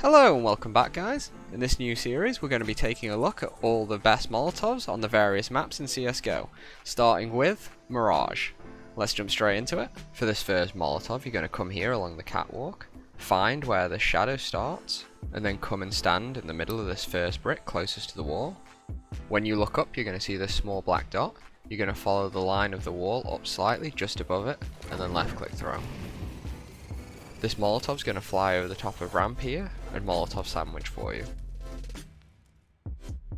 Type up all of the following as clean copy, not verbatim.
Hello and welcome back, guys. In this new series we're going to be taking a look at all the best Molotovs on the various maps in CSGO, starting with Mirage. Let's jump straight into it. For this first Molotov you're going to come here along the catwalk, find where the shadow starts, and then come and stand in the middle of this first brick closest to the wall. When you look up you're going to see this small black dot. You're going to follow the line of the wall up slightly just above it, and then left click throw. This Molotov's going to fly over the top of ramp here and Molotov sandwich for you.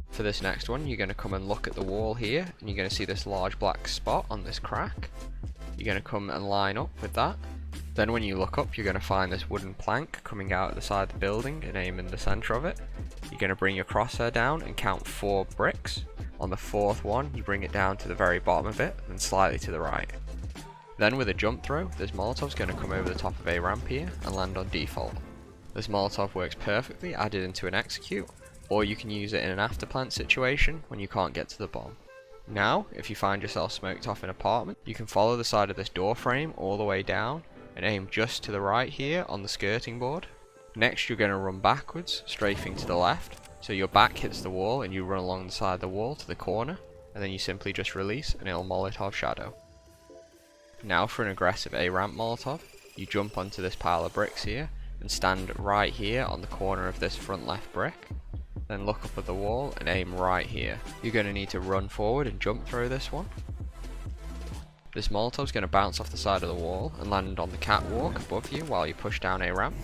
For this next one you're going to come and look at the wall here and you're going to see this large black spot on this crack. You're going to come and line up with that. Then when you look up you're going to find this wooden plank coming out of the side of the building and aim in the centre of it. You're going to bring your crosshair down and count 4 bricks. On the 4th one you bring it down to the very bottom of it and slightly to the right. Then with a jump throw, this Molotov's going to come over the top of a ramp here and land on default. This Molotov works perfectly added into an execute, or you can use it in an afterplant situation when you can't get to the bomb. Now, if you find yourself smoked off an apartment, you can follow the side of this door frame all the way down and aim just to the right here on the skirting board. Next you're going to run backwards, strafing to the left, so your back hits the wall and you run along the side of the wall to the corner, and then you simply just release and it'll Molotov shadow. Now for an aggressive A-ramp Molotov, you jump onto this pile of bricks here and stand right here on the corner of this front left brick. Then look up at the wall and aim right here. You're going to need to run forward and jump through this one. This Molotov's going to bounce off the side of the wall and land on the catwalk above you while you push down A-ramp.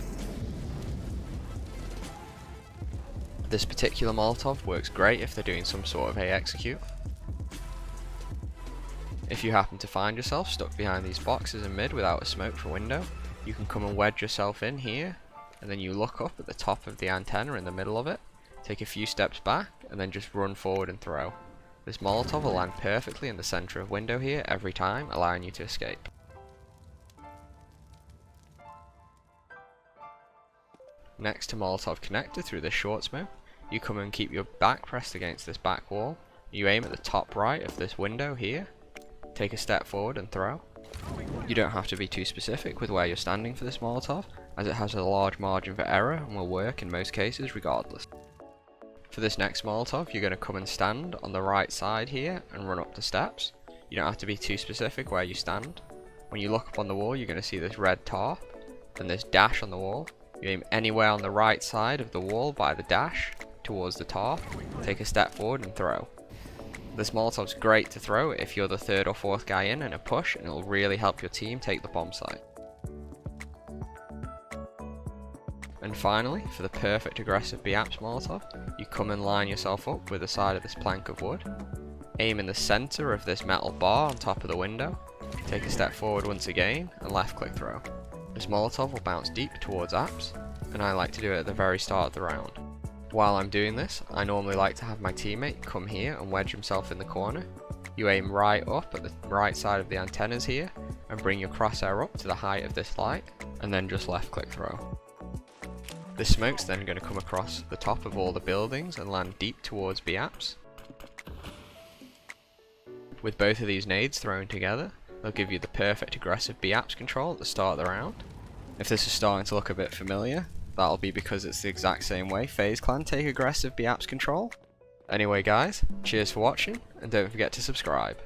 This particular Molotov works great if they're doing some sort of A execute. If you happen to find yourself stuck behind these boxes in mid without a smoke for window, you can come and wedge yourself in here, and then you look up at the top of the antenna in the middle of it, take a few steps back, and then just run forward and throw. This Molotov will land perfectly in the centre of window here every time, allowing you to escape. Next to Molotov connector through this short smoke, you come and keep your back pressed against this back wall. You aim at the top right of this window here, take a step forward and throw. You don't have to be too specific with where you're standing for this Molotov, as it has a large margin for error and will work in most cases regardless. For this next Molotov you're going to come and stand on the right side here and run up the steps. You don't have to be too specific where you stand. When you look up on the wall you're going to see this red tarp and this dash on the wall. You aim anywhere on the right side of the wall by the dash towards the tarp, take a step forward and throw. This Molotov's great to throw if you're the 3rd or 4th guy in a push, and it will really help your team take the bomb site. And finally, for the perfect aggressive B-apps Molotov, you come and line yourself up with the side of this plank of wood, aim in the centre of this metal bar on top of the window, take a step forward once again, and left click throw. This Molotov will bounce deep towards apps, and I like to do it at the very start of the round. While I'm doing this, I normally like to have my teammate come here and wedge himself in the corner. You aim right up at the right side of the antennas here and bring your crosshair up to the height of this light and then just left click throw. This smoke's then going to come across the top of all the buildings and land deep towards B-apps. With both of these nades thrown together, they'll give you the perfect aggressive B-apps control at the start of the round. If this is starting to look a bit familiar, that'll be because it's the exact same way FaZe Clan take aggressive B-apps control. Anyway guys, cheers for watching, and don't forget to subscribe.